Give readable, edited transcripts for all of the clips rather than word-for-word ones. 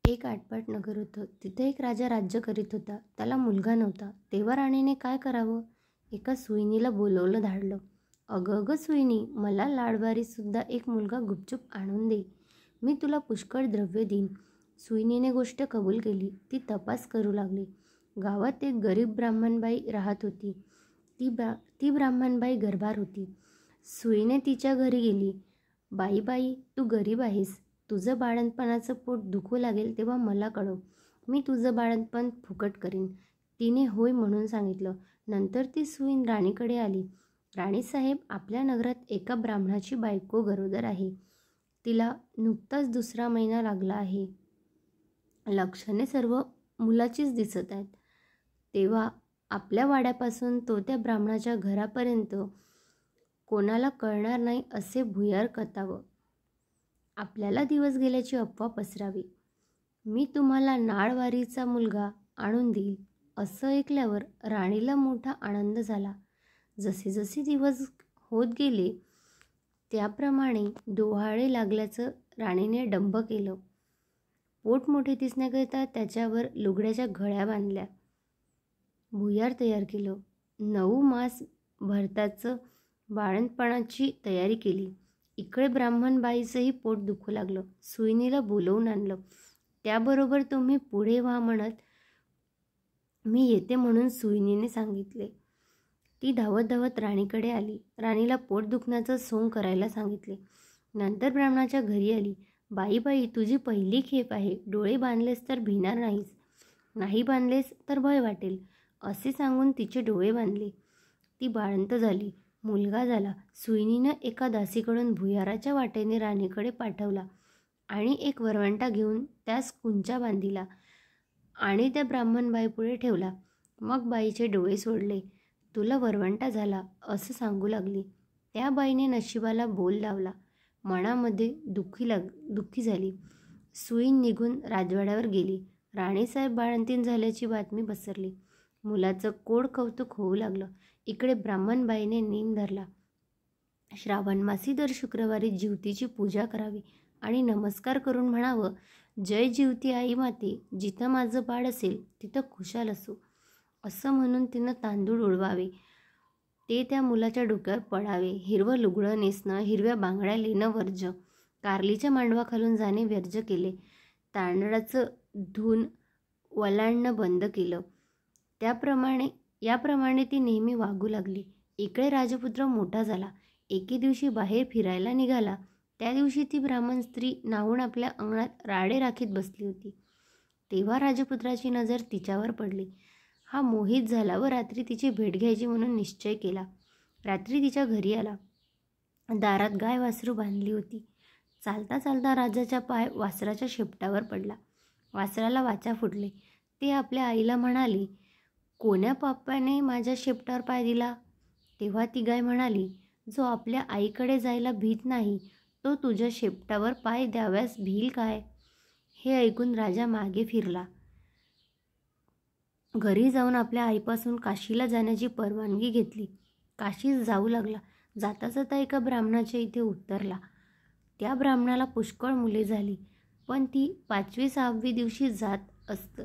एक आटपाट नगर होतं. तिथे एक राजा राज्य करीत होता. त्याला मुलगा नव्हता. तेव्हा राणीने काय करावं? एका सुईणीला बोलवलं धाडलं. "अगं अगं सुईणी, मला लाडवारीसुद्धा एक मुलगा गुपचूप आणून दे. मी तुला पुष्कळ द्रव्य देईन." सुईणीने गोष्ट कबूल केली. ती तपास करू लागली. गावात एक गरीब ब्राह्मणबाई राहत होती. ती ब्राह्मणबाई गर्भार होती. सुईने तिच्या घरी गेली. "बाई बाई, तू गरीब आहेस. तुझं बाळंतपणाचं पोट दुखू लागेल तेव्हा मला कळव. मी तुझं बाळंतपण फुकट करीन." तिने होय म्हणून सांगितलं. नंतर ती सुईण राणीकडे आली. "राणीसाहेब, आपल्या नगरात एका ब्राह्मणाची बायको गरोदर आहे. तिला नुकताच 2रा महिना लागला आहे. लक्षणे सर्व मुलाचीच दिसत आहेत. तेव्हा आपल्या वाड्यापासून तो त्या ब्राह्मणाच्या घरापर्यंत कोणाला कळणार नाही असे भुयार कतावं. आपल्याला दिवस गेल्याची अफवा पसरावी. मी तुम्हाला नाळवारीचा मुलगा आणून देईल." असं ऐकल्यावर राणीला मोठा आनंद झाला. जसे जसे दिवस होत गेले त्याप्रमाणे डोहाळे लागल्याचं राणीने डंभ केलं. पोट मोठे दिसण्याकरिता त्याच्यावर लुगड्याच्या घड्या बांधल्या. भुयार तयार केलं. 9 मास भरताचं बाळंतपणाची तयारी केली. इकडे ब्राह्मणबाईचंही पोट दुखू लागलं. सुईणीला बोलवून आणलं. त्याबरोबर तुम्ही पुढे व्हा म्हणत मी येते म्हणून सुईणीने सांगितले. ती धावत धावत राणीकडे आली. राणीला पोट दुखण्याचं सोंग करायला सांगितले. नंतर ब्राह्मणाच्या घरी आली. "बाई बाई, तुझी पहिली खेप आहे. डोळे बांधलेस तर भिणार नाहीस. नाही बांधलेस तर भय वाटेल." असे सांगून तिचे डोळे बांधले. ती बाळंत झाली. मुलगा झाला. सुईणीनं एका दासीकडून भुयाराच्या वाटेने राणीकडे पाठवला आणि एक वरवंटा घेऊन त्यास कुंचा बांधिला आणि त्या ब्राह्मणबाईपुढे ठेवला. मग बाईचे डोळे सोडले. "तुला वरवंटा झाला," असं सांगू लागली. त्या बाईने नशिबाला बोल लावला. मनामध्ये दुःखी झाली. सुईण निघून राजवाड्यावर गेली. राणीसाहेब बाळंतीण झाल्याची बातमी पसरली. मुलाचं कोड कौतुक होऊ लागलं. इकडे ब्राह्मणबाईने नेम धरला. श्रावणमासी दर शुक्रवारी जिवतीची पूजा करावी आणि नमस्कार करून म्हणावं, "जय जिवती आई माते, जिथं माझं बाळ असेल तिथं खुशाल असो." असं म्हणून तिनं तांदूळ उडवावे. ते त्या मुलाच्या डोक्यावर पडावे. हिरवं लुगडं नेसणं, हिरव्या बांगड्या लेणं वर्ज्य. कारलीच्या मांडवाखालून जाणे वर्ज्य केले. तांदळाचं धून वलांडणं बंद केलं. याप्रमाणे ती नेहमी वागू लागली. इकडे राजपुत्र मोठा झाला. एके दिवशी बाहेर फिरायला निघाला. त्या दिवशी ती ब्राह्मण स्त्री न्हाऊन आपल्या अंगणात राडे राखीत बसली होती. तेव्हा राजपुत्राची नजर तिच्यावर पडली. हा मोहित झाला व रात्री तिची भेट घ्यायची म्हणून निश्चय केला. रात्री तिच्या घरी आला. दारात गाय वासरू बांधली होती. चालता चालता राजाचा पाय वासराच्या शेपटावर पडला. वासराला वाचा फुटले. ते आपल्या आईला म्हणाले, "कोण्या पापाने माझ्या शेपटावर पाय दिला?" तेव्हा ती गाय म्हणाली, "जो आपल्या आईकडे जायला भीत नाही तो तुझ्या शेपटावर पाय द्याव्यास भिल काय?" हे ऐकून राजा मागे फिरला. घरी जाऊन आपल्या आईपासून काशीला जाण्याची परवानगी घेतली. काशीत जाऊ लागला. जाता जाता एका ब्राह्मणाच्या इथे उतरला. त्या ब्राह्मणाला पुष्कळ मुले झाली, पण ती 5वी-6वी दिवशी जात असत.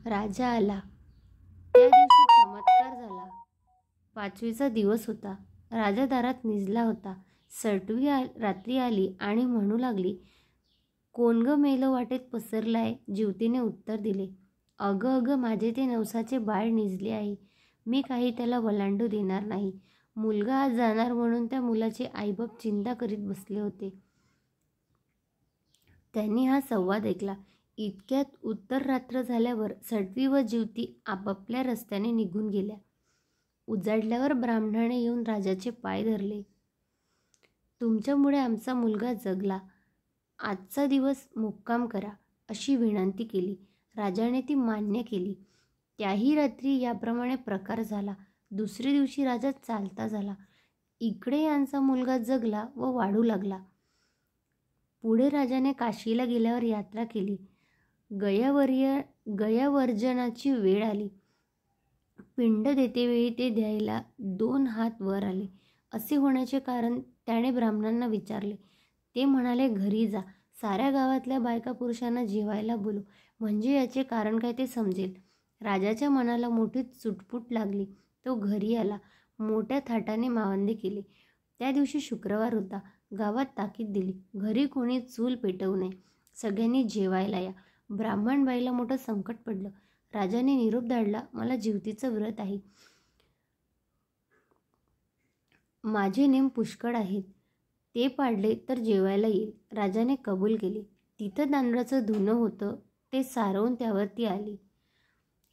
राजा आला. त्या दिवशी चमत्कार झाला. 5वीचा दिवस होता. राजा दारात निजला होता. सटवी रात्री आली आणि म्हणू लागली, "कोण ग मेलं वाटेत पसरलाय?" जिवतीने उत्तर दिले, "अगं अगं, माझे ते नवसाचे बाळ निजले आहे. मी काही त्याला वलांडू देणार नाही. मुलगा आज जाणार म्हणून त्या मुलाचे आईबाप चिंता करीत बसले होते." त्यांनी हा संवाद ऐकला. इतक्यात उत्तर रात्र झाल्यावर सटवी व जिवती आपापल्या रस्त्याने निघून गेल्या. उजाडल्यावर ब्राह्मणाने येऊन राजाचे पाय धरले. "तुमच्यामुळे आमचा मुलगा जगला. आजचा दिवस मुक्काम करा," अशी विनंती केली. राजाने ती मान्य केली. त्याही रात्री याप्रमाणे प्रकार झाला. दुसरे दिवशी राजा चालता झाला. इकडे यांचा मुलगा जगला व वाढू लागला. पुढे राजाने काशीला गेल्यावर यात्रा केली. गयावर्जनाची वेळ आली. पिंड देतेवेळी ते द्यायला 2 हात वर आले. असे होण्याचे कारण त्याने ब्राह्मणांना विचारले. ते म्हणाले, "घरी जा. साऱ्या गावातल्या बायका पुरुषांना जेवायला बोलू, म्हणजे याचे कारण काय ते समजेल. राजाच्या मनाला मोठी चुटपुट लागली. तो घरी आला. मोठ्या थाटाने मावंदे केली. त्या दिवशी शुक्रवार होता. गावात ताकीद दिली, घरी कोणी चूल पेटवू नये, सगळ्यांनी जेवायला या. ब्राह्मणबाईला मोठं संकट पडलं. राजाने निरोप धाडला, मला जिवतीचं व्रत आहे, माझे नेम पुष्कळ आहेत, ते पाडले तर जेवायला येईल. राजाने कबूल केले. तिथं तांदळाचं धुणं होतं, ते सारवून त्यावर ती आली.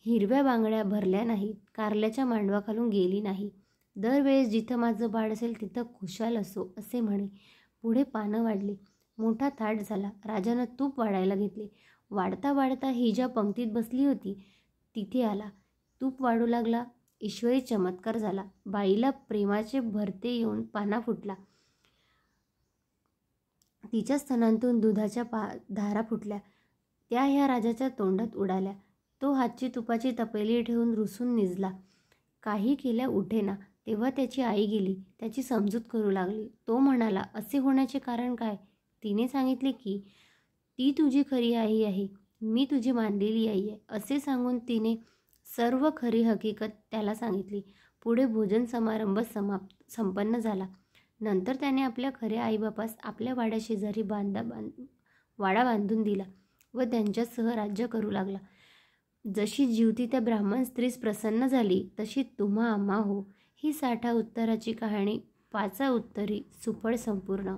हिरव्या बांगड्या भरल्या नाहीत, कारल्याच्या मांडवाखालून गेली नाही. दरवेळेस जिथं माझं बाळ असेल तिथं खुशाल असो असे म्हणे. पुढे पानं वाढली. मोठा थाट झाला. राजानं तूप वाढायला घेतले. वाढता वाढता ही ज्या पंक्तीत बसली होती तिथे आला. तूप वाढू लागला. ईश्वरी चमत्कार झाला. बाईला प्रेमाचे भरते येऊन पाना फुटला. तिच्या स्तनांतून दुधाच्या धारा फुटल्या. त्या ह्या राजाच्या तोंडात उडाल्या. तो हातची तुपाची तपेली ठेवून रुसून निजला. काही केल्या उठेना. तेव्हा त्याची आई गेली. त्याची समजूत करू लागली. तो म्हणाला, असे होण्याचे कारण काय? तिने सांगितले की ती तुझी खरी आई आहे, मी तुझी मानलेली आई आहे. असे सांगून तिने सर्व खरी हकीकत त्याला सांगितली. पुढे भोजन समारंभ संपन्न झाला. नंतर त्याने आपल्या खऱ्या आईबापास आपल्या वाड्याशेजारी वाडा बांधून दिला व त्यांच्यासह राज्य करू लागला. जशी जिवती त्या ब्राह्मण स्त्रीस प्रसन्न झाली तशी तुम्हा आम्हा हो. ही 60 उत्तराची कहाणी 5 उत्तरी सुफळ संपूर्ण.